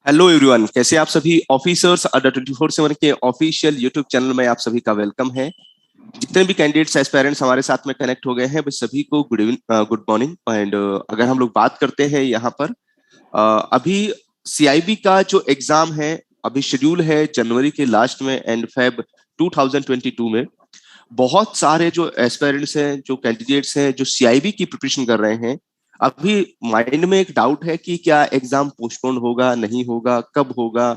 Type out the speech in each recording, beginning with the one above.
Hello everyone, कैसे आप सभी ऑफिसर्स अड्डा 24/7 के ऑफिशियल यूट्यूब चैनल में आप सभी का वेलकम है। जितने भी कैंडिडेट्स एस्पायरेंट्स हमारे साथ में कनेक्ट हो गए हैं, बस सभी को good evening, good morning. And अगर हम लोग बात करते हैं यहाँ पर अभी सीआईबी का जो एग्जाम है अभी शेड्यूल है जनवरी के लास्ट में एंड फेब 2022 में। बहुत सारे जो एस्पायरेंट्स हैं, जो कैंडिडेट्स हैं, जो सीआईबी की प्रिपरेशन कर रहे हैं, अभी माइंड में एक डाउट है कि क्या एग्जाम पोस्टपोन होगा, नहीं होगा, कब होगा,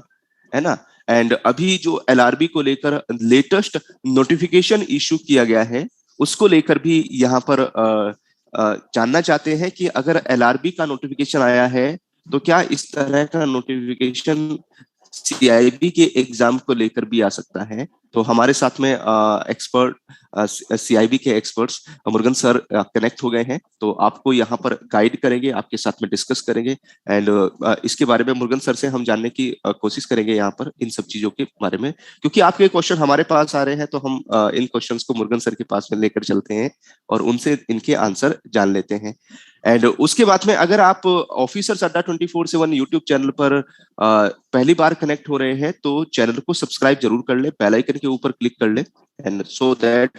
है ना। एंड अभी जो एलआरबी को लेकर लेटेस्ट नोटिफिकेशन इशू किया गया है, उसको लेकर भी यहाँ पर जानना चाहते हैं कि अगर एलआरबी का नोटिफिकेशन आया है तो क्या इस तरह का नोटिफिकेशन सीआईबी के एग्जाम को लेकर भी आ सकता है। तो हमारे साथ में एक्सपर्ट सीआईबी के एक्सपर्ट्स मुरुगन सर कनेक्ट हो गए हैं, तो आपको यहाँ पर गाइड करेंगे, आपके साथ में डिस्कस करेंगे। एंड इसके बारे में मुरुगन सर से हम जानने की कोशिश करेंगे यहाँ पर इन सब चीजों के बारे में, क्योंकि आपके क्वेश्चन हमारे पास आ रहे हैं तो हम इन क्वेश्चंस को मुरुगन सर के पास में लेकर चलते हैं और उनसे इनके आंसर जान लेते हैं। एंड उसके बाद में अगर आप ऑफिसर्स अड्डा 24/7 यूट्यूब चैनल पर पहली बार कनेक्ट हो रहे हैं तो चैनल को सब्सक्राइब जरूर कर ले, बेल आइकन के ऊपर क्लिक कर ले, एंड सो दैट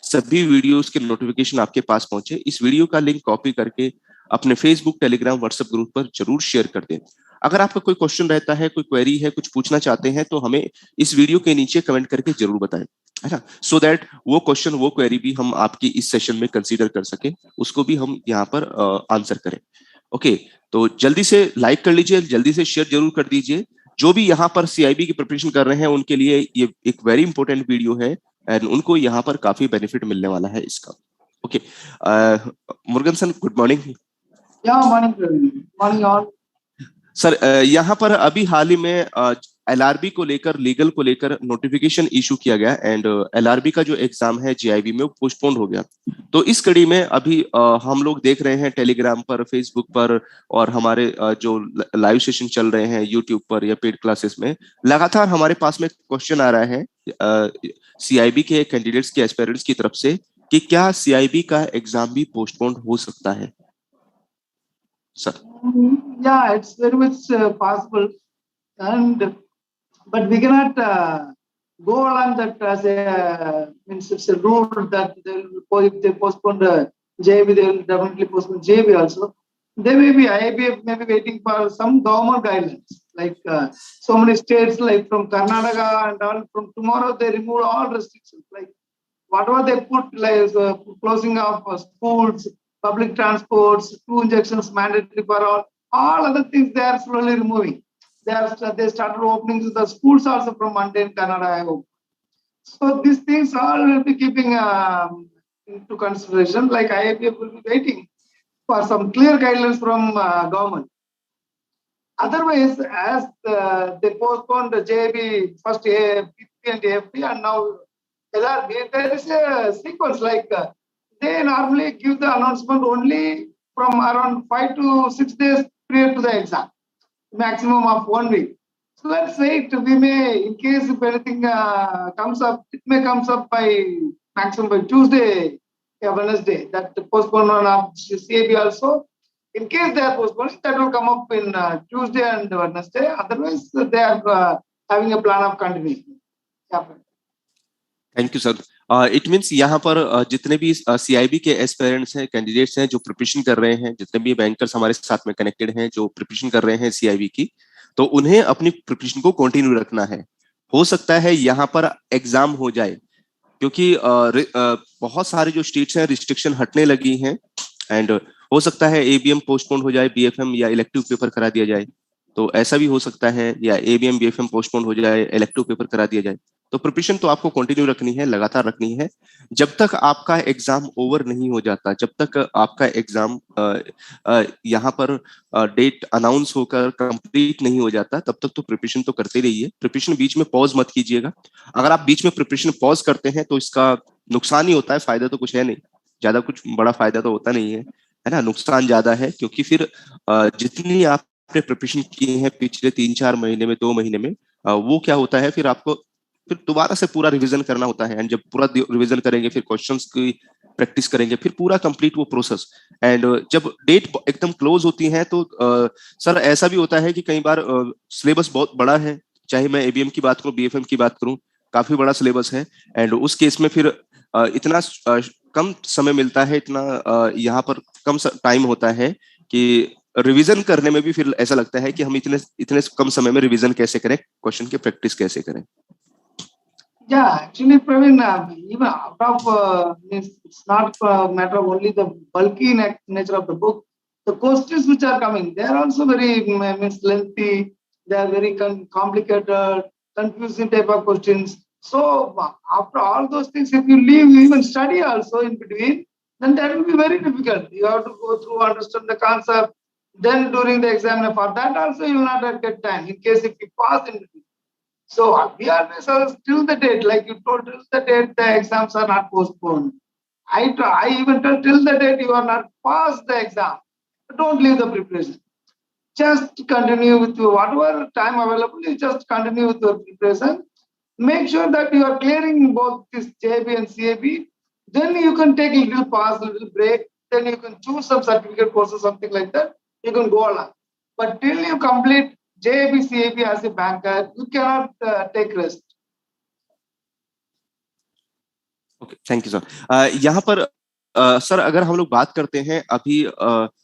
सभी वीडियोस के नोटिफिकेशन आपके पास पहुंचे। इस वीडियो का लिंक कॉपी करके अपने फेसबुक, टेलीग्राम, व्हाट्सएप ग्रुप पर जरूर शेयर कर दें। अगर आपका कोई क्वेश्चन रहता है, कोई क्वेरी है, कुछ पूछना चाहते हैं तो हमें इस वीडियो के नीचे कमेंट करके जरूर बताएं, है ना, सो दैट वो क्वेश्चन, वो क्वेरी भी हम आपकी इस सेशन में कंसीडर कर सके, उसको भी हम यहाँ पर आंसर करें। ओके, तो जल्दी से लाइक कर लीजिए, जल्दी से शेयर जरूर कर दीजिए। जो भी यहाँ पर सीआईबी की प्रिपरेशन कर रहे हैं उनके लिए ये एक वेरी इंपॉर्टेंट वीडियो है एंड उनको यहाँ पर काफी बेनिफिट मिलने वाला है इसका। Okay, Murugan sir, good morning. Morning all sir, यहाँ पर अभी हाल ही में एलआरबी को लेकर, लीगल को लेकर नोटिफिकेशन इशू किया गया एंड एलआरबी का जो एग्जाम है जीआईबी में वो पोस्टपोन हो गया। तो इस कड़ी में अभी हम लोग देख रहे हैं टेलीग्राम पर, फेसबुक पर और हमारे जो लाइव सेशन चल रहे हैं यूट्यूब पर या पेड क्लासेस में, लगातार हमारे पास में क्वेश्चन आ रहा है सीआईबी के कैंडिडेट्स के एस्पिरेंट्स की तरफ से कि क्या सीआईबी का एग्जाम भी पोस्टपोन हो सकता है sir? Yeah, it's very much possible, and but we cannot go along that as a means it's a rule that if they postpone the JB, they will definitely postpone JB also. They may be IIB may be waiting for some government guidelines, like so many states, like from Karnataka and all. From tomorrow, they remove all restrictions, like whatever they put, like closing of schools, public transports, 2 injections mandatory for all other things they are slowly removing. They started opening the schools also from Monday in Canada, I hope. So these things all will be keeping into consideration. Like IIPF will be waiting for some clear guidelines from government. Otherwise, as they postponed the JB first PP and AFP, and now LRB, there is a sequence, like they normally give the announcement only from around 5 to 6 days prior to the exam, maximum of 1 week. So let's wait. We may, in case if anything comes up, it may comes up by maximum by Tuesday or Wednesday. That the postponement of CAB also, in case they are postponed, that will come up in Tuesday and Wednesday. Otherwise, they are having a plan of continuation. Yeah. Thank you sir. It means यहाँ पर जितने भी CIB के aspirants हैं, candidates हैं जो preparation कर रहे हैं, जितने भी बैंकर्स हमारे साथ में कनेक्टेड हैं जो प्रिपरेशन कर रहे हैं सीआईबी की, तो उन्हें अपनी प्रिपरेशन को कंटिन्यू रखना है। हो सकता है यहाँ पर एग्जाम हो जाए, क्योंकि बहुत सारे जो स्टेट्स हैं रिस्ट्रिक्शन हटने लगी हैं एंड हो सकता है एबीएम पोस्टपोन हो जाए, बीएफएम या इलेक्टिव पेपर करा दिया जाए, तो ऐसा भी हो सकता है, या एबीएम बीएफएम पोस्टपोन हो जाए, इलेक्टिव पेपर करा दिया जाए। तो प्रिपरेशन तो आपको कंटिन्यू रखनी है, लगातार रखनी है, जब तक आपका एग्जाम ओवर नहीं हो जाता, जब तक आपका एग्जाम यहाँ पर डेट अनाउंस होकर कंप्लीट नहीं हो जाता, तब तक तो प्रिपरेशन तो करते रहिए। प्रिपरेशन बीच में पॉज मत कीजिएगा। अगर आप बीच में प्रिपरेशन पॉज करते हैं तो इसका नुकसान ही होता है, फायदा तो कुछ है नहीं, ज्यादा कुछ बड़ा फायदा तो होता नहीं है ना, नुकसान ज्यादा है। क्योंकि फिर जितनी आपने प्रिपरेशन की है पिछले 3-4 महीने में, 2 महीने में, वो क्या होता है, फिर आपको फिर दोबारा से पूरा रिवीजन करना होता है, एंड जब पूरा रिवीजन करेंगे फिर क्वेश्चंस की प्रैक्टिस करेंगे, फिर पूरा कंप्लीट वो प्रोसेस। एंड जब डेट एकदम क्लोज होती है तो सर ऐसा भी होता है कि कई बार सिलेबस बहुत बड़ा है, चाहे मैं एबीएम की बात करूं, बीएफएम की बात करूं, काफी बड़ा सिलेबस है। एंड उस केस में फिर इतना कम समय मिलता है, इतना यहाँ पर कम टाइम होता है कि रिवीजन करने में भी फिर ऐसा लगता है कि हम इतने इतने कम समय में रिवीजन कैसे करें, क्वेश्चन की प्रैक्टिस कैसे करें। Yeah, actually, Praveen, even out of it's not a matter of only the bulky nature of the book. The questions which are coming, they are also very means lengthy. They are very complicated, confusing type of questions. So after all those things, if you leave even study also in between, then that will be very difficult. You have to go through, understand the concept. Then during the exam, for that also you will not get time. In case if you pass in between. So we always till the date, like you told, till the date the exams are not postponed. I even tell till the date you are not passed the exam, don't leave the preparation. Just continue with your whatever time available. You just continue with your preparation. Make sure that you are clearing both this JB and CAB. Then you can take a little pause, little break. Then you can choose some certificate courses, something like that. You can go along. But till you complete JAB, CAB as a banker, you cannot take rest. Okay, thank you sir. यहाँ पर sir अगर हम लोग बात करते हैं अभी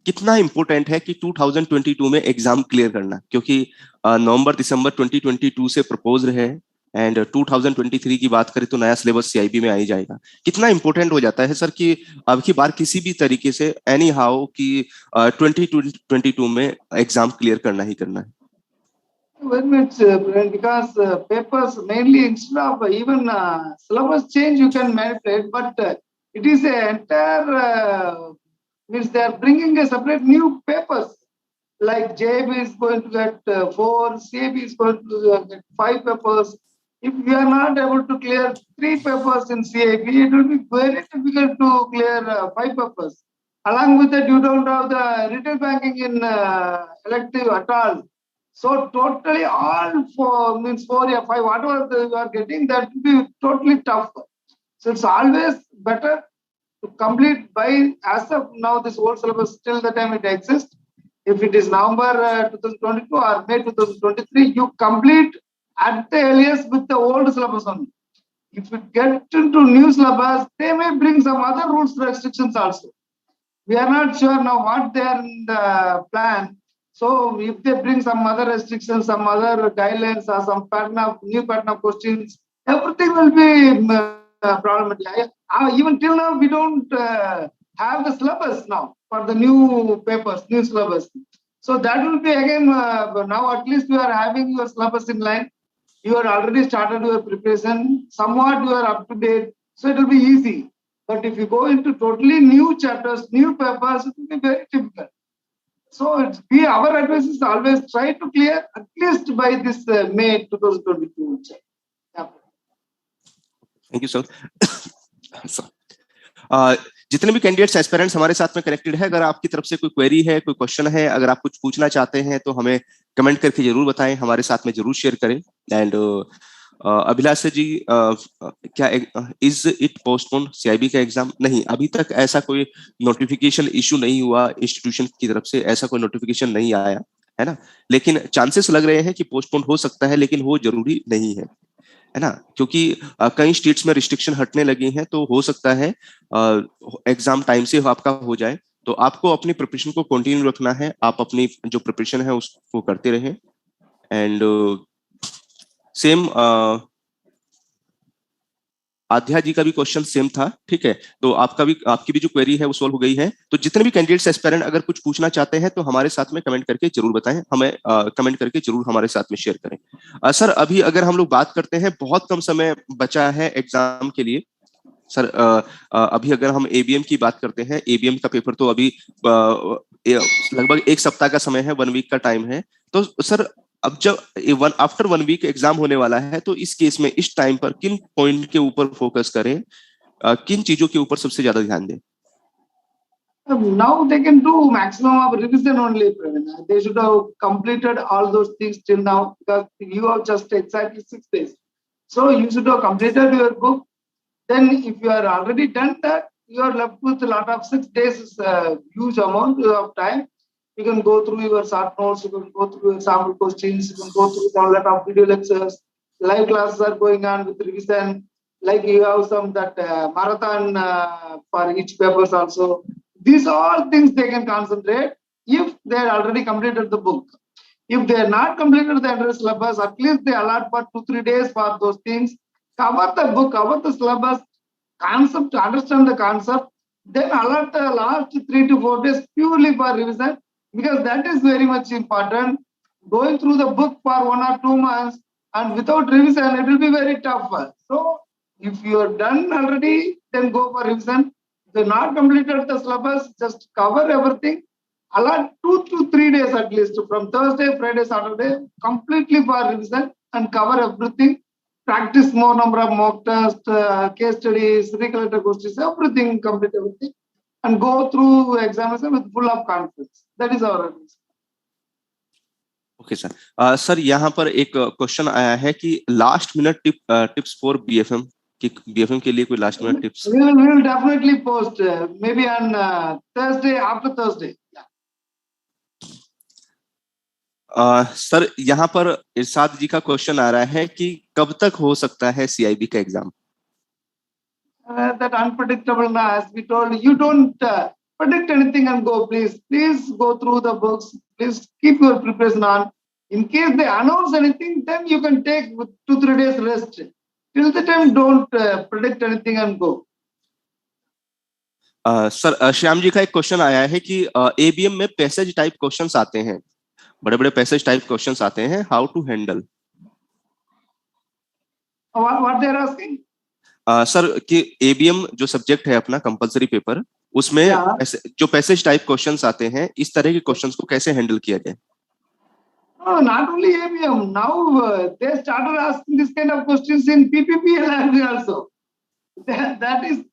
कितना इम्पोर्टेंट है कि 2022 में एग्जाम क्लियर करना, क्योंकि नवंबर दिसंबर 2022 से प्रपोज है एंड 2023 की बात करें तो नया सिलेबस सीआईबी में आ ही जाएगा। कितना इम्पोर्टेंट हो जाता है सर कि अब की बार किसी भी तरीके से एनी हाउ कि 2022 में एग्जाम क्लियर करना ही करना है? Very much, because papers mainly instead of even syllabus change you can manipulate, but it is a entire means they are bringing a separate new papers. Like JB is going to get 4, CAB is going to get 5 papers. If we are not able to clear 3 papers in CAB, it will be very difficult to clear 5 papers. Along with that, you don't have the retail banking in elective at all. So totally all 4 means 4 or 5, whatever you are getting, that will be totally tough. So it's always better to complete by, as of now, this whole syllabus till the time it exists. If it is November 2022 or May 2023, you complete at the earliest with the old syllabus only. If you get into new syllabus, they may bring some other rules restrictions also. We are not sure now what they are in the plan. So if they bring some other restrictions, some other guidelines or some new pattern of questions, everything will be problematic. Even till now, we don't have the syllabus now for the new papers, new syllabus. So that will be again, now at least you are having your syllabus in line. You are already started your preparation. Somewhat you are up to date. So it will be easy. But if you go into totally new chapters, new papers, it will be very difficult. So our advice is always try to clear at least by this May 2022. Thank you sir. जितने भी candidates aspirants हमारे साथ में connected है, अगर आपकी तरफ से कोई क्वेरी है, कोई क्वेश्चन है, अगर आप कुछ पूछना चाहते हैं तो हमें कमेंट करके जरूर बताएं, हमारे साथ में जरूर शेयर करें। एंड अभिलाष जी, क्या इज इट पोस्टपोन सीआईबी का एग्जाम? नहीं, अभी तक ऐसा कोई नोटिफिकेशन इशू नहीं हुआ इंस्टीट्यूशन की तरफ से, ऐसा कोई नोटिफिकेशन नहीं आया है ना। लेकिन चांसेस लग रहे हैं कि पोस्टपोन हो सकता है, लेकिन वो जरूरी नहीं है ना, क्योंकि कई स्टेट्स में रिस्ट्रिक्शन हटने लगी हैं, तो हो सकता है एग्जाम टाइम से आपका हो जाए। तो आपको अपनी प्रिपरेशन को कंटिन्यू रखना है, आप अपनी जो प्रिपरेशन है उसको करते रहें। एंड सेम आध्या जी का भी क्वेश्चन सेम था, ठीक है, तो आपकी भी जो क्वेरी है वो सॉल्व हो गई है। तो जितने भी कैंडिडेट्स एस्पिरेंट अगर कुछ पूछना चाहते हैं तो हमारे साथ में कमेंट करके जरूर बताएं, हमें कमेंट करके जरूर हमारे साथ में शेयर करें। सर अभी अगर हम लोग बात करते हैं, बहुत कम समय बचा है एग्जाम के लिए सर। अभी अगर हम एबीएम की बात करते हैं, एबीएम का पेपर तो अभी लगभग 1 सप्ताह का समय है, 1 वीक का टाइम है। तो सर अब जब आफ्टर 1 वीक एग्जाम होने वाला है, तो इस केस में इस टाइम पर किन पॉइंट के ऊपर फोकस करें, किन चीजों के ऊपर सबसे ज्यादा ध्यान दें? Now they can do maximum of revision only, Praveen. They should have completed all those things till now, because you have just exactly 6 days. So you should have completed your book. Then if you are already done that, you are left with a lot of 6 days is a huge amount of time. You can go through your short notes, you can go through your sample questions, you can go through a lot of video lectures. Live classes are going on with revision. Like you have some that marathon for each papers also. These all things they can concentrate if they already completed the book. If they are not completed the entire syllabus, at least they allot for 2-3 days for those things. Cover the book, cover the syllabus, concept, understand the concept. Then allot the last 3 to 4 days purely for revision, because that is very much important. Going through the book for 1 or 2 months and without revision, it will be very tough. So if you are done already, then go for revision. If you not completed the syllabus, just cover everything. Allot 2 to 3 days at least from Thursday, Friday, Saturday, completely for revision and cover everything. Practice more number of mock tests, case studies, recollected questions, everything, complete everything, and go through examination with full of confidence. That is our advice. Okay sir. Sir यहाँ पर एक question आया है कि last minute tips for BFM कि BFM के लिए कोई last minute tips. We will definitely post maybe on Thursday, after Thursday. Sir यहाँ पर इरशाद जी का क्वेश्चन आ रहा है कि कब तक हो सकता है सीआईबी का exam? That unpredictable now, as we told you, don't predict anything and go. Please go through the books. Please keep your preparation on. In case they announce anything, then you can take 2-3 days rest. Till the time, don't predict anything and go. Sir Shyam ji का एक question आया है कि ABM में passage type questions आते हैं, बड़े-बड़े passage type questions आते हैं, how to handle? What they are asking? Sir कि एबीएम जो सब्जेक्ट है अपना कंपलसरी पेपर, उसमें जो पैसेज टाइप क्वेश्चंस आते हैं, इस तरह के क्वेश्चंस को कैसे हैंडल किया जाए? No, not only ABM. Now they started asking this kind of questions in PPP language also. That is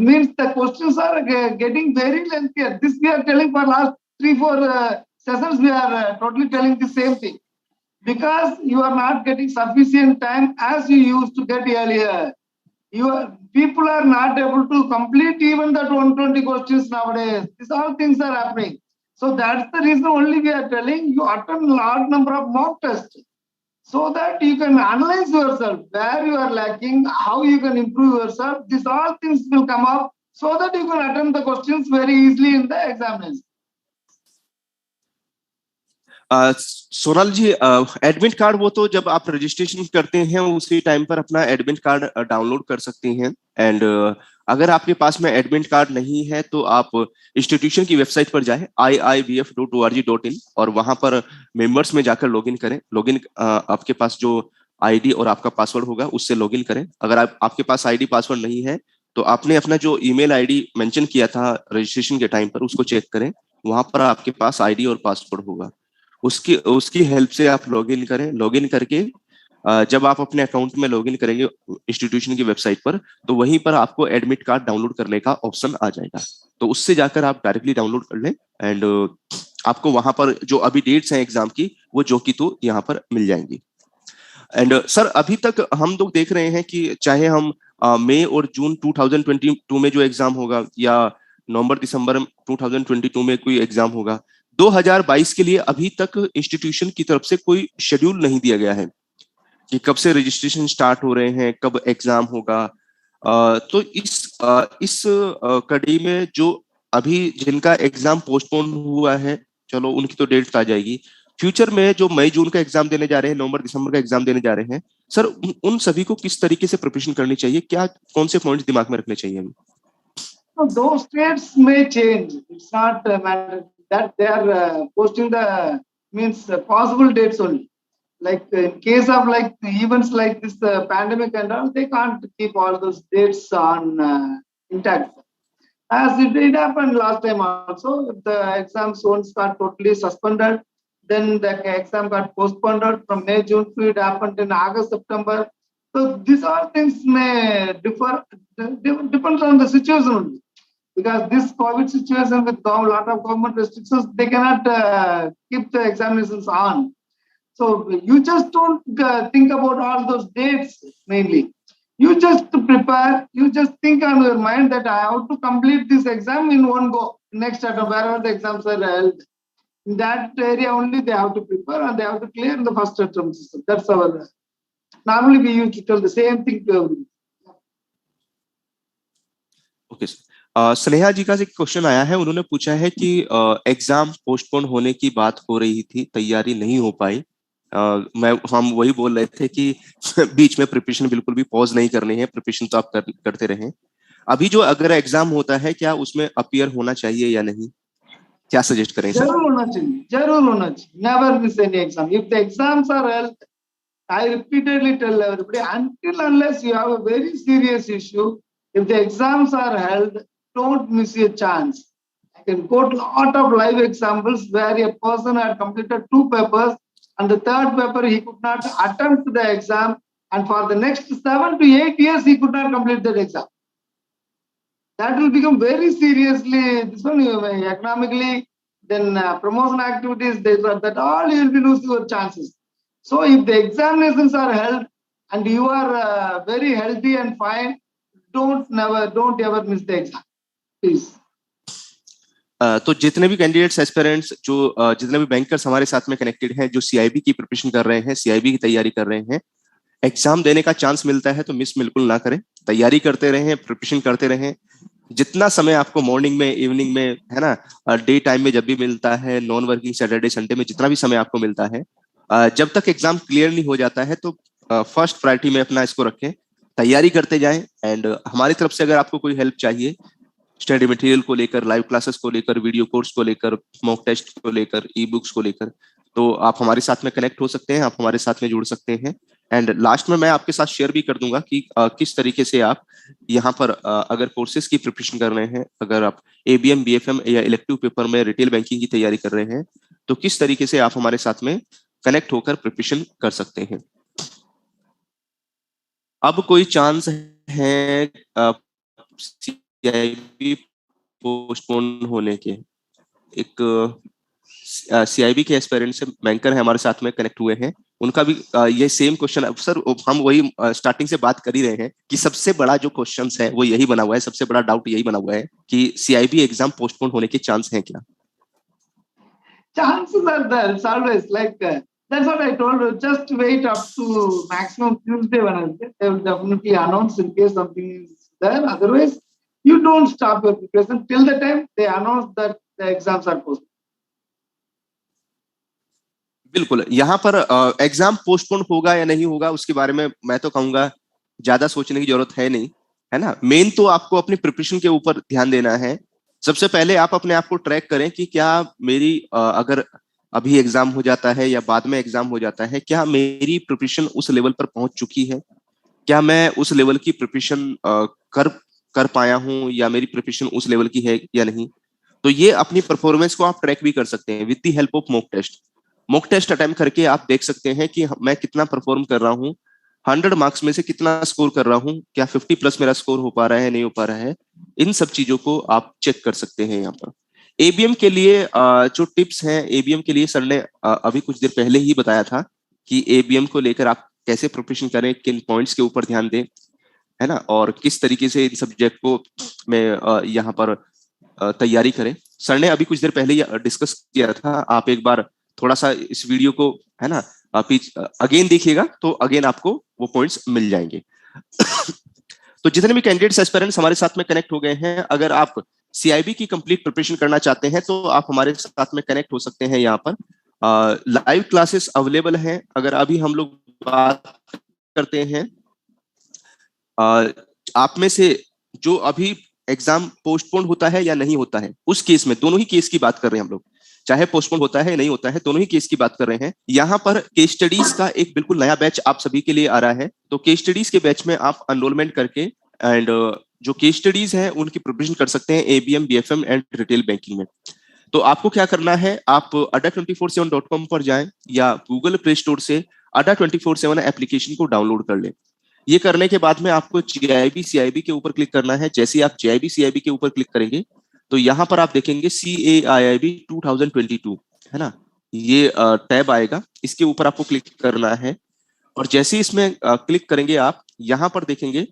means the questions are getting very lengthy. This we are telling for last 3-4 sessions. We are totally telling the same thing, because you are not getting sufficient time as you used to get earlier. People are not able to complete even that 120 questions nowadays. These all things are happening. So that's the reason only we are telling you attend large number of mock tests, so that you can analyze yourself, where you are lacking, how you can improve yourself. These all things will come up so that you can attempt the questions very easily in the examination. Sonal ji, admit card वो तो जब आप registration करते हैं उसी time पर अपना admit card download कर सकती हैं, एंड अगर आपके पास में एडमिट कार्ड नहीं है तो आप इंस्टीट्यूशन की वेबसाइट पर जाएं iibf.org.in और वहां पर मेंबर्स में जाकर लॉगिन करें। लॉगिन आपके पास जो आईडी और आपका पासवर्ड होगा उससे लॉगिन करें। अगर आपके पास आईडी पासवर्ड नहीं है तो आपने अपना जो ईमेल आईडी मेंशन किया था रजिस्ट्रेशन के टाइम पर उसको चेक करें, वहां पर आपके पास आईडी और पासवर्ड होगा, उसकी हेल्प से आप लॉगिन करें। लॉगिन करके जब आप अपने अकाउंट में लॉगिन करेंगे इंस्टीट्यूशन की वेबसाइट पर, तो वहीं पर आपको एडमिट कार्ड डाउनलोड करने का ऑप्शन आ जाएगा, तो उससे जाकर आप डायरेक्टली डाउनलोड कर लें, एंड आपको वहां पर जो अभी डेट्स हैं एग्जाम की वो जो की तो यहाँ पर मिल जाएंगी। एंड सर अभी तक हम लोग देख रहे हैं कि चाहे हम मई और जून 2022 में जो एग्जाम होगा या नवंबर दिसंबर 2022 में कोई एग्जाम होगा, 2022 के लिए अभी तक इंस्टीट्यूशन की तरफ से कोई शेड्यूल नहीं दिया गया है कि कब से रजिस्ट्रेशन स्टार्ट हो रहे हैं, कब एग्जाम होगा। तो इस कड़ी में जो अभी जिनका एग्जाम पोस्टपोन हुआ है, चलो उनकी तो डेट आ जाएगी, फ्यूचर में जो मई जून का एग्जाम देने जा रहे हैं, नवंबर दिसंबर का एग्जाम देने जा रहे हैं, सर उन सभी को किस तरीके से प्रिपरेशन करनी चाहिए, क्या कौन से पॉइंट्स दिमाग में रखने चाहिए? Those states may change. It's not matter that they are posting the possible dates only. Like in case of like events like this pandemic and all, they can't keep all those dates on intact. As it did happen last time also, the exams once got totally suspended, then the exam got postponed from May, June to it happened in August, September. So these all things may differ, depends on the situation only. Because this COVID situation with a lot of government restrictions, they cannot keep the examinations on. So you just don't think about all those dates mainly. You just prepare, you just think on your mind that I have to complete this exam in one go, next attempt, wherever the exams are held. In that area only they have to prepare and they have to clear in the first attempt system. That's our, normally we used to tell the same thing to everyone. Okay sir, Sneha ji का एक question आया है, उन्होंने पूछा है कि exam postpone होने की बात हो रही थी, तैयारी नहीं हो पाई। हम वही बोल रहे थे कि बीच में प्रिपरेशन बिल्कुल भी पॉज नहीं करनी है, प्रिपरेशन तो आप करते रहें। अभी जो अगर एग्जाम होता है, क्या उसमें अपीयर होना चाहिए या नहीं, क्या सजेस्ट करें सर? जरूर होना चाहिए, जरूर होना चाहिए। Never miss any exam. If the exams are held, I repeatedly tell everybody, until unless you have a very serious issue, if the exams are held, don't miss your chance. I can quote a lot of live examples where a person had completed 2 papers and the 3rd paper he could not attempt the exam, and for the next 7 to 8 years he could not complete that exam. That will become very seriously, this one economically, then promotion activities, that all you will be losing your chances. So if the examinations are held and you are very healthy and fine, don't ever miss the exam, please. तो जितने भी candidates aspirants जो जितने भी bankers हमारे साथ में connected हैं, जो सीआईबी की प्रिपरेशन कर रहे हैं, सीआईबी की तैयारी कर रहे हैं, एग्जाम देने का चांस मिलता है तो मिस बिल्कुल ना करें, तैयारी करते रहें, प्रिपरेशन करते रहें। जितना समय आपको मॉर्निंग में, इवनिंग में, है ना, डे टाइम में जब भी मिलता है, नॉन वर्किंग सैटरडे संडे में जितना भी समय आपको मिलता है, जब तक एग्जाम क्लियर नहीं हो जाता है तो फर्स्ट प्रायोरिटी में अपना इसको रखें, तैयारी करते जाएं। एंड हमारी तरफ से अगर आपको कोई हेल्प चाहिए स्टडी मटेरियल को लेकर, लाइव क्लासेस को लेकर, वीडियो कोर्स को लेकर, मॉक टेस्ट को लेकर, ई बुक्स को लेकर, तो आप हमारे साथ में कनेक्ट हो सकते हैं, आप हमारे साथ में जुड़ सकते हैं। एंड लास्ट में मैं आपके साथ शेयर भी कर दूंगा कि किस तरीके से आप यहाँ पर अगर कोर्सेज की प्रिपरेशन कर रहे हैं, अगर आप एबीएम, बीएफएम या इलेक्टिव पेपर में रिटेल बैंकिंग की तैयारी कर रहे हैं, तो किस तरीके से आप हमारे साथ में कनेक्ट होकर प्रिपरेशन कर सकते हैं। अब कोई चांस है सीआईबी पोस्टपोन होने के? एक सीआईबी के एस्पिरेंट से बैंकर है हमारे साथ में कनेक्ट हुए हैं, उनका भी ये सेम क्वेश्चन सर, हम वही स्टार्टिंग से बात कर ही रहे हैं कि सबसे बड़ा जो क्वेश्चन है वो यही बना हुआ है, सबसे बड़ा डाउट यही बना हुआ है कि सीआईबी एग्जाम पोस्टपोन होने के चांस हैं क्या? Chances are there. It's always like that's what I told you. Just wait up to maximum Tuesday, Wednesday. They will definitely announce in case something is there. Otherwise, you don't stop your preparation till the time they announce that the exams are postponed. बिल्कुल, यहाँ पर exam postpone होगा या नहीं होगा उसके बारे में मैं तो कहूंगा ज्यादा सोचने की जरूरत है नहीं, है ना। मेन तो आपको अपनी प्रिपरेशन के ऊपर ध्यान देना है। सबसे पहले आप अपने आप को ट्रैक करें कि क्या मेरी अगर अभी एग्जाम हो जाता है या बाद में एग्जाम हो जाता है, क्या मेरी प्रिपरेशन उस लेवल पर पहुंच चुकी है, क्या मैं उस लेवल की प्रिपरेशन कर पाया हूं, या मेरी प्रिपरेशन उस लेवल की है या नहीं। तो ये अपनी परफॉर्मेंस को आप ट्रैक भी कर सकते हैं with the help of mock test. Mock test attempt करके आप देख सकते हैं कि मैं कितना परफॉर्म कर रहा हूँ, 100 मार्क्स में से कितना स्कोर कर रहा हूँ, क्या 50 प्लस मेरा स्कोर हो पा रहा है, नहीं हो पा रहा है। इन सब चीजों को आप चेक कर सकते हैं। यहाँ पर एबीएम के लिए जो टिप्स हैं, एबीएम के लिए सर ने अभी कुछ देर पहले ही बताया था कि एबीएम को लेकर आप कैसे प्रिपरेशन करें, किन पॉइंट्स के ऊपर ध्यान दें, है ना, और किस तरीके से इन सब्जेक्ट को में यहाँ पर तैयारी करें। सर ने अभी कुछ देर पहले ही डिस्कस किया था, आप एक बार थोड़ा सा इस वीडियो को, है ना, अगेन देखिएगा तो अगेन आपको वो पॉइंट्स मिल जाएंगे। तो जितने भी कैंडिडेट्स एस्पिरेंट्स हमारे साथ में कनेक्ट हो गए हैं, अगर आप सीआईबी की कंप्लीट प्रिपरेशन करना चाहते हैं तो आप हमारे साथ में कनेक्ट हो सकते हैं। यहाँ पर लाइव क्लासेस अवेलेबल हैं। अगर अभी हम लोग बात करते हैं, आप में से जो अभी एग्जाम पोस्टपोन होता है या नहीं होता है, उस केस में, दोनों ही केस की बात कर रहे हैं हम लोग, चाहे पोस्टपोन होता है नहीं होता है, दोनों ही केस की बात कर रहे हैं। यहाँ पर केस स्टडीज का एक बिल्कुल नया बैच आप सभी के लिए आ रहा है। तो केस स्टडीज के बैच में आप एनरोलमेंट करके एंड जो केस स्टडीज हैं उनकी प्रिपरेशन कर सकते हैं ABM, BFM and retail banking में। तो आपको क्या करना है, आप adda247.com पर जाएं या गूगल प्ले स्टोर से adda247 एप्लीकेशन को डाउनलोड कर लें। ये करने के बाद में आपको जीआईबी सीआईबी के ऊपर क्लिक करना है। जैसे ही आप जीआईबी सीआईबी के ऊपर क्लिक करेंगे तो यहाँ पर आप देखेंगे CAIIB 2022, है ना, ये टैब आएगा, इसके ऊपर आपको क्लिक करना है। और जैसे ही इसमें क्लिक करेंगे आप, यहाँ पर देखेंगे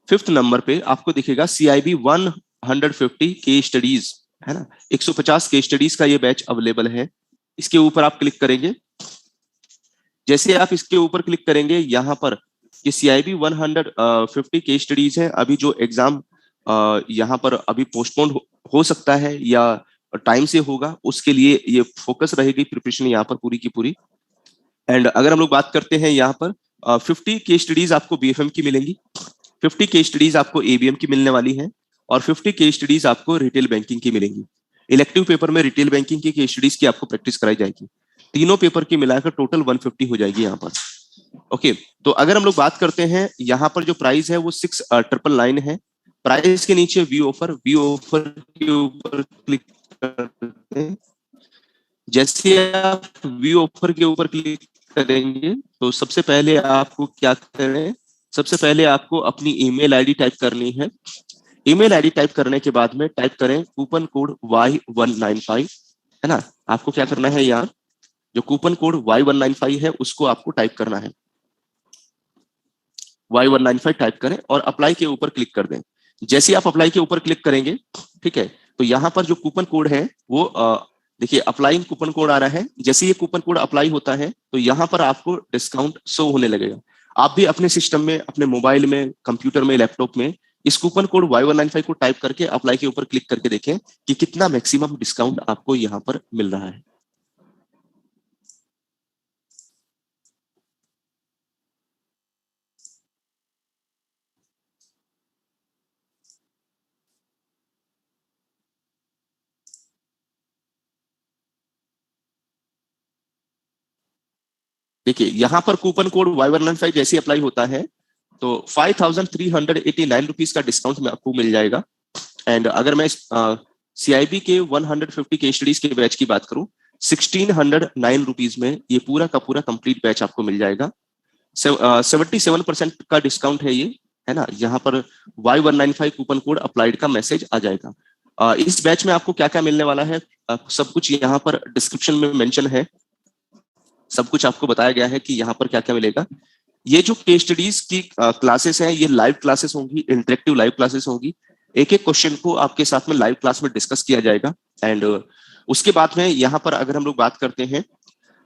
5th नंबर पे आपको दिखेगा CIB 150 केस स्टडीज, है ना, 150 केस स्टडीज का ये बैच अवेलेबल है। इसके ऊपर आप क्लिक करेंगे। जैसे आप इसके ऊपर क्लिक करेंगे, यहाँ पर ये CIB 150 केस स्टडीज है। अभी जो एग्जाम यहाँ पर अभी पोस्टपोन हो सकता है या टाइम से होगा, उसके लिए ये फोकस रहेगी प्रिपरेशन यहाँ पर पूरी की पूरी। एंड अगर हम लोग बात करते हैं यहाँ पर 50 केस स्टडीज आपको BFM की मिलेंगी, 50 केस स्टडीज आपको ABM की मिलने वाली है, और 50 केस स्टडीज आपको रिटेल बैंकिंग की मिलेंगी। इलेक्टिव पेपर में रिटेल बैंकिंग की केस स्टडीज की आपको प्रैक्टिस कराई जाएगी। तीनों पेपर की मिलाकर टोटल 150 हो जाएगी यहाँ पर। ओके, तो अगर हम लोग बात करते हैं यहाँ पर जो प्राइस है वो 6999 है। प्राइस के नीचे व्यू ऑफर के ऊपर क्लिक करते हैं। जैसे आप व्यू ऑफर के ऊपर क्लिक करेंगे तो सबसे पहले आपको क्या करें, सबसे पहले आपको अपनी ईमेल आईडी टाइप करनी है। ईमेल आईडी टाइप करने के बाद में टाइप करें कूपन कोड Y195, है ना। आपको क्या करना है यार, जो कूपन कोड Y195 है उसको आपको टाइप करना है। Y195 टाइप करें और अप्लाई के ऊपर क्लिक कर दें। जैसे आप अप्लाई के ऊपर क्लिक करेंगे, ठीक है, तो यहाँ पर जो कूपन कोड है वो देखिए अप्लाइंग कूपन कोड आ रहा है। जैसे ये कूपन कोड अप्लाई होता है तो यहाँ पर आपको डिस्काउंट शो होने लगेगा। आप भी अपने सिस्टम में, अपने मोबाइल में, कंप्यूटर में, लैपटॉप में इस कूपन कोड Y195 को टाइप करके अप्लाई के ऊपर क्लिक करके देखें कि कितना मैक्सिमम डिस्काउंट आपको यहाँ पर मिल रहा है। देखिए यहाँ पर कूपन कोड Y195 जैसे अप्लाई होता है तो 5389 रुपीज का डिस्काउंट में आपको मिल जाएगा। एंड अगर मैं CIB के 150 केस स्टडीज के बैच की बात करूं, 1609 रुपीज में ये पूरा का पूरा कंप्लीट बैच आपको मिल जाएगा। 77% का डिस्काउंट है ये, है ना। यहाँ पर Y195 कूपन कोड अप्लाइड का मैसेज आ जाएगा। इस बैच में आपको क्या क्या मिलने वाला है, सब कुछ यहाँ पर डिस्क्रिप्शन में मेंशन है। सब कुछ आपको बताया गया है कि यहाँ पर क्या क्या मिलेगा। ये जो केस स्टडीज की क्लासेस हैं ये लाइव क्लासेस होंगी, इंटरेक्टिव लाइव क्लासेस होंगी। एक एक क्वेश्चन को आपके साथ में लाइव क्लास में डिस्कस किया जाएगा। एंड उसके बाद में यहाँ पर अगर हम लोग बात करते हैं,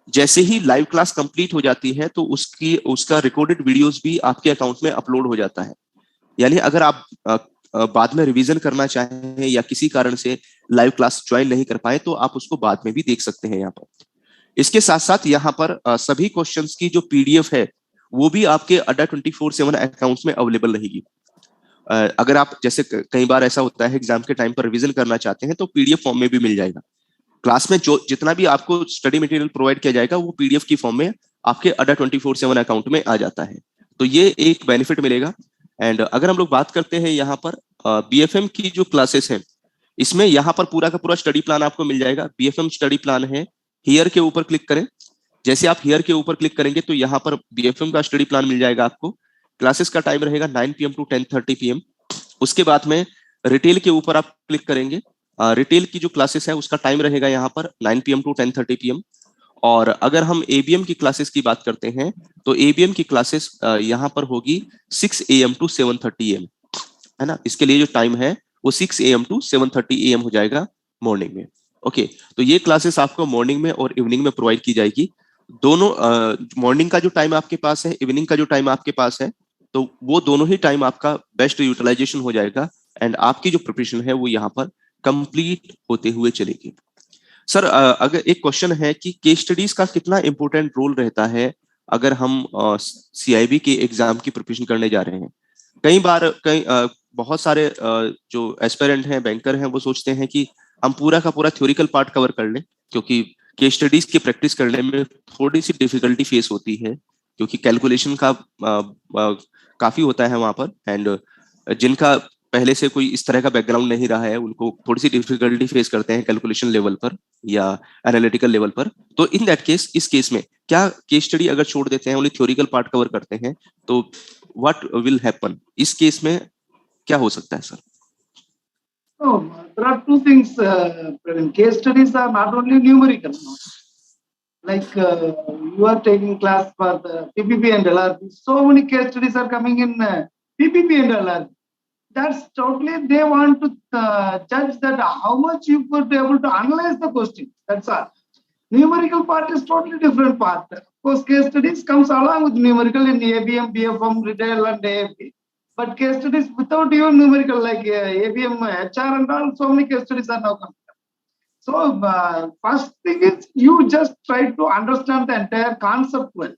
जैसे ही लाइव क्लास कंप्लीट हो जाती है तो उसका रिकॉर्डेड वीडियोस भी आपके अकाउंट में अपलोड हो जाता है। यानी अगर आप बाद में रिवीजन करना चाहें या किसी कारण से लाइव क्लास ज्वाइन नहीं कर पाए तो आप उसको बाद में भी देख सकते हैं यहाँ पर। इसके साथ साथ यहाँ पर सभी क्वेश्चंस की जो PDF है वो भी आपके अड्डा 24/7 अकाउंट में अवेलेबल रहेगी। अगर आप जैसे कई बार ऐसा होता है एग्जाम के टाइम पर रिवीजन करना चाहते हैं तो PDF फॉर्म में भी मिल जाएगा। क्लास में जो जितना भी आपको स्टडी मटेरियल प्रोवाइड किया जाएगा वो PDF की फॉर्म में आपके अड्डा 24/7 अकाउंट में आ जाता है। तो ये एक बेनिफिट मिलेगा। एंड अगर हम लोग बात करते हैं यहाँ पर BFM की जो क्लासेस है, इसमें यहाँ पर पूरा का पूरा स्टडी प्लान आपको मिल जाएगा। BFM स्टडी प्लान है, हियर के ऊपर क्लिक करें। जैसे आप हियर के ऊपर क्लिक करेंगे तो यहाँ पर BFM का स्टडी प्लान मिल जाएगा आपको। क्लासेस का टाइम रहेगा 9 PM to 10:30 PM। उसके बाद में रिटेल के ऊपर आप क्लिक करेंगे। रिटेल की जो क्लासेस है उसका टाइम रहेगा यहाँ पर 9 PM to 10:30 PM। और अगर हम ABM की क्लासेस की बात करते हैं तो ABM की क्लासेस यहाँ पर होगी 6 AM to 7:30 AM, है ना। इसके लिए जो टाइम है वो 6 AM to 7:30 AM हो जाएगा मॉर्निंग में। ओके, तो ये क्लासेस आपको मॉर्निंग में और इवनिंग में प्रोवाइड की जाएगी। दोनों मॉर्निंग का जो टाइम आपके पास है, इवनिंग का जो टाइम आपके पास है, तो वो दोनों ही टाइम आपका बेस्ट यूटिलाइजेशन हो जाएगा। एंड आपकी जो प्रिपरेशन है वो यहाँ पर कंप्लीट होते हुए चलेगी। सर अगर एक क्वेश्चन है कि केस स्टडीज का कितना इंपॉर्टेंट रोल रहता है अगर हम CIB के एग्जाम की प्रिपरेशन करने जा रहे हैं। कई बार बहुत सारे जो एस्पिरेंट हैं, बैंकर हैं, वो सोचते हैं कि हम पूरा का पूरा थ्योरिकल पार्ट कवर कर लें, क्योंकि केस स्टडीज की प्रैक्टिस करने में थोड़ी सी डिफिकल्टी फेस होती है, क्योंकि कैलकुलेशन का काफी होता है वहां पर। एंड जिनका पहले से कोई इस तरह का बैकग्राउंड नहीं रहा है उनको थोड़ी सी डिफिकल्टी फेस करते हैं कैलकुलेशन लेवल पर या एनालिटिकल लेवल पर। तो इन दैट केस, इस केस में क्या केस स्टडी अगर छोड़ देते हैं, ओनली थ्योरिकल पार्ट कवर करते हैं, तो व्हाट विल हैपन, इस केस में क्या हो सकता है sir? Oh, there are two things. Case studies are not only numerical. like you are taking class for the PPP and LRP. So many case studies are coming in PPP and LRP. That's totally, they want to judge that how much you could be able to analyze the question. That's all. Numerical part is totally different part. Of course, case studies comes along with numerical in ABM, BFM, retail, and AFP. But case studies without even numerical, like ABM, HR, and all, so many case studies are now coming. So first thing is you just try to understand the entire concept well.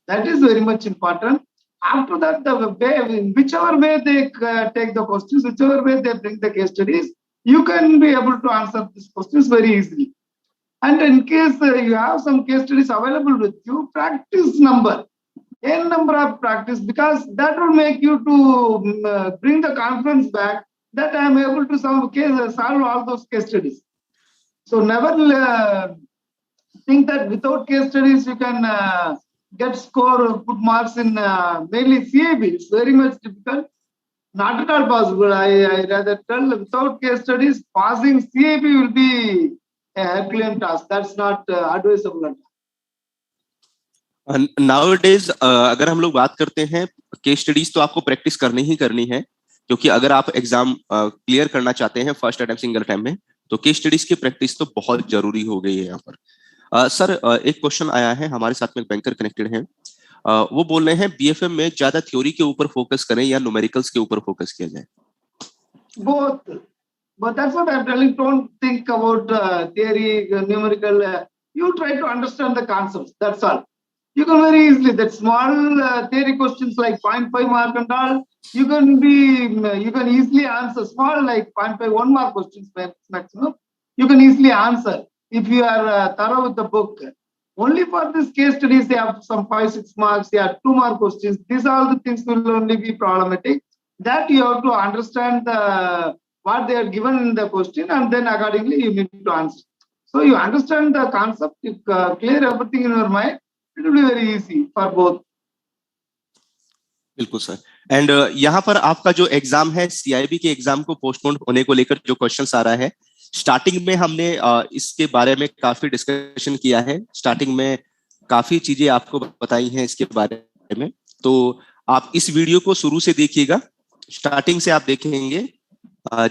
That is very much important. After that, the way, whichever way they take the questions, whichever way they bring the case studies, you can be able to answer these questions very easily. And in case you have some case studies available with you, practice number, n number of practice, because that will make you to bring the confidence back that I am able to solve all those case studies. So never think that without case studies you can get score good marks in mainly CAB. It's very much difficult. Not at all possible. I rather tell without case studies, passing CAB will be a Herculean task. That's not advisable. Nowadays अगर हम लोग बात करते हैं case studies, तो आपको practice करनी ही करनी है, क्योंकि अगर आप एग्जाम क्लियर करना चाहते हैं फर्स्ट अटेम्प्ट सिंगल टाइम में, तो केस स्टडीज की प्रैक्टिस तो बहुत जरूरी हो गई है यहाँ पर। सर एक क्वेश्चन आया है, हमारे साथ में एक बैंकर कनेक्टेड है, वो बोल रहे हैं बीएफएम में ज्यादा थ्योरी के ऊपर फोकस करें या न्यूमेरिकल्स के ऊपर फोकस किया जाए? Both. But that's what I'm telling. Don't think about theory, numerical. You try to understand the concepts. That's all. You can very easily, that small theory questions like 0.5 mark and all, you can easily answer. Small like 0.5, 1 mark questions maximum, you can easily answer if you are thorough with the book. Only for this case studies, they have some 5-6 marks, they have 2 mark questions. These are the things will only be problematic. That you have to understand what they are given in the question, and then accordingly you need to answer. So you understand the concept, you clear everything in your mind, it will be very easy for both. बिल्कुल sir. And यहाँ पर आपका जो exam है, CIB के exam को postpone होने को लेकर जो क्वेश्चन आ रहा है, स्टार्टिंग में हमने इसके बारे में काफी डिस्कशन किया है, स्टार्टिंग में काफी चीजें आपको बताई हैं इसके बारे में, तो आप इस वीडियो को शुरू से देखिएगा, स्टार्टिंग से आप देखेंगे,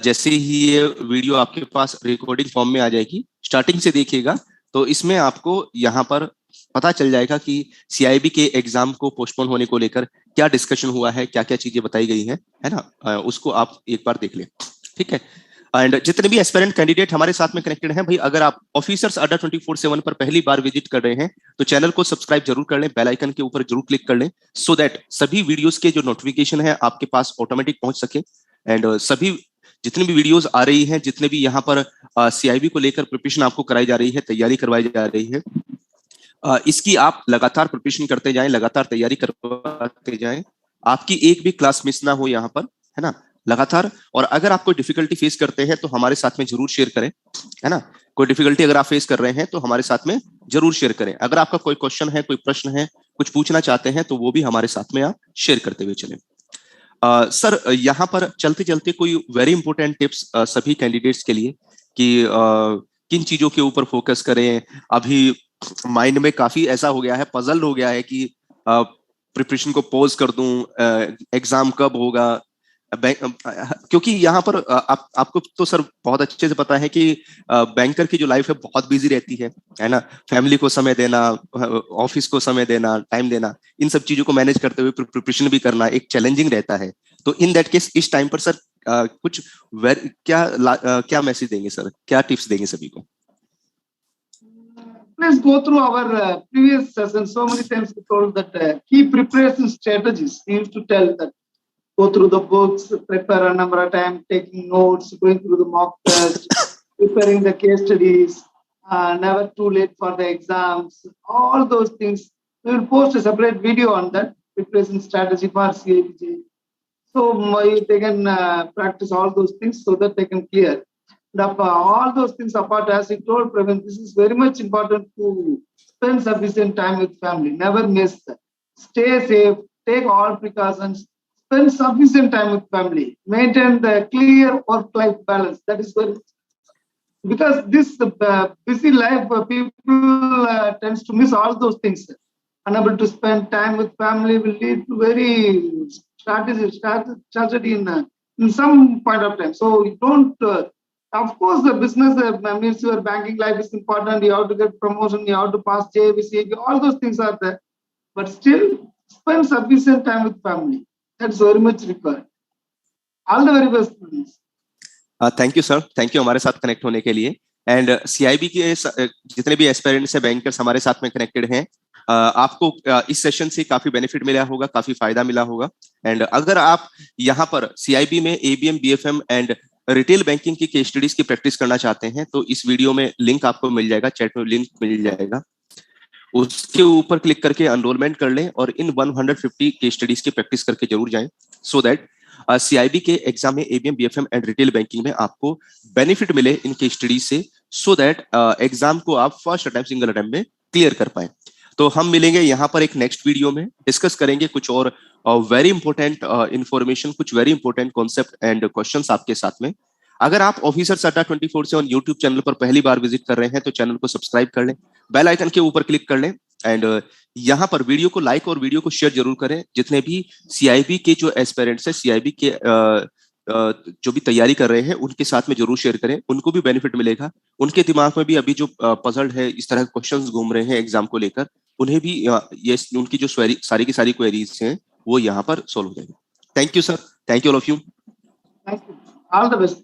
जैसे ही ये वीडियो आपके पास रिकॉर्डिंग फॉर्म में आ जाएगी, स्टार्टिंग से देखिएगा, तो इसमें आपको यहाँ पर पता चल जाएगा कि सीआईबी के एग्जाम को पोस्टपोन होने को लेकर क्या डिस्कशन हुआ है, क्या क्या चीजें बताई गई हैं, है ना, उसको आप एक बार देख लें, ठीक है। एंड जितने भी एस्पिरेंट कैंडिडेट हमारे साथ में कनेक्टेड हैं, भाई अगर आप ऑफिसर्स अड्डा 24/7 पर पहली बार विजिट कर रहे हैं तो चैनल को सब्सक्राइब जरूर कर लें, बेल आइकन के ऊपर जरूर क्लिक कर लें, सो दैट सभी वीडियोस के जो नोटिफिकेशन है आपके पास ऑटोमेटिक पहुंच सके। एंड सभी जितनी भी वीडियोस आ रही हैं, जितने भी यहाँ पर सीआईबी को लेकर प्रिपरेशन आपको कराई जा रही है, तैयारी करवाई जा रही है, इसकी आप लगातार प्रिपरेशन करते जाएं, लगातार तैयारी करवाते जाएं, आपकी एक भी क्लास मिस ना हो यहाँ पर, है ना, लगातार। और अगर आप कोई डिफिकल्टी फेस करते हैं तो हमारे साथ में जरूर शेयर करें, है ना, कोई डिफिकल्टी अगर आप फेस कर रहे हैं तो हमारे साथ में जरूर शेयर करें। अगर आपका कोई क्वेश्चन है, कोई प्रश्न है, कुछ पूछना चाहते हैं, तो वो भी हमारे साथ में आप शेयर करते हुए चलें। सर यहाँ पर चलते चलते कोई वेरी इंपॉर्टेंट टिप्स सभी कैंडिडेट्स के लिए कि किन चीजों के ऊपर फोकस करें? अभी माइंड में काफी ऐसा हो गया है, पजल हो गया है कि प्रिपरेशन को पॉज कर दूं, एग्जाम कब होगा, क्योंकि यहाँ पर आपको तो सर बहुत अच्छे से पता है कि बैंकर की जो लाइफ है बहुत बिजी रहती है ना, फैमिली को समय देना, ऑफिस को समय देना, टाइम देना, इन सब चीजों को मैनेज करते हुए प्रिपरेशन भी करना एक चैलेंजिंग रहता है। तो इन दैट केस इस टाइम पर सर कुछ क्या मैसेज देंगे सर, क्या टिप्स देंगे सभी को? Please go through our previous sessions. So many times we told that key preparation strategies. We used to tell that go through the books, prepare a number of times, taking notes, going through the mock test, preparing the case studies, never too late for the exams, all those things. We will post a separate video on that preparation strategy for CABJ. So they can practice all those things so that they can clear. All those things apart, as you told Praveen, this is very much important to spend sufficient time with family. Never miss that. Stay safe, take all precautions, spend sufficient time with family, maintain the clear work-life balance. That is very because this busy life, people tends to miss all those things. Unable to spend time with family will lead to very tragedy in some point of time. So you don't. Of course, the business means your banking life is important. You have to get promotion. You have to pass JVC. All those things are there, but still spend sufficient time with family. That's very much required. All the very best. Thank you sir, thank you हमारे साथ connect होने के लिए। And CIB के जितने भी aspirants हैं, bankers हमारे साथ में कनेक्टेड हैं, आपको इस सेशन से काफी बेनिफिट मिला होगा, काफी फायदा मिला होगा। एंड अगर आप यहाँ पर सीआईबी में ABM, BFM and retail banking की केस स्टडीज की प्रैक्टिस करना चाहते हैं तो इस वीडियो में लिंक आपको मिल जाएगा, चैट में लिंक मिल जाएगा, उसके ऊपर क्लिक करके एनरोलमेंट कर लें और इन 150 केस स्टडीज की प्रैक्टिस करके जरूर जाएं, सो दैट सीआईबी के एग्जाम में ABM, BFM and retail banking में आपको बेनिफिट मिले इन केस स्टडीज से, सो दैट एग्जाम को आप फर्स्ट अटेम्प्ट, सिंगल अटेम्प्ट में क्लियर कर पाए। तो हम मिलेंगे यहाँ पर एक नेक्स्ट वीडियो में, डिस्कस करेंगे कुछ और वेरी इंपॉर्टेंट इंफॉर्मेशन, कुछ very important concept and questions आपके साथ में। अगर आप ऑफिसर्स अड्डा 24/7 यूट्यूब चैनल पर पहली बार विजिट कर रहे हैं तो चैनल को सब्सक्राइब कर लें, बेल आइकन के ऊपर क्लिक कर लें एंड यहाँ पर वीडियो को लाइक और वीडियो को शेयर जरूर करें। जितने भी सीआईबी के जो एस्पिरेंट्स हैं, सीआईबी के जो भी तैयारी कर रहे हैं उनके साथ में जरूर शेयर करें, उनको भी बेनिफिट मिलेगा। उनके दिमाग में भी अभी जो पजल्ड है, इस तरह के क्वेश्चंस घूम रहे हैं एग्जाम को लेकर, उन्हें भी ये उनकी जो सारी की सारी क्वेरीज हैं वो यहाँ पर सोल्व हो जाएगी। Thank you sir, thank you all of you, all the best.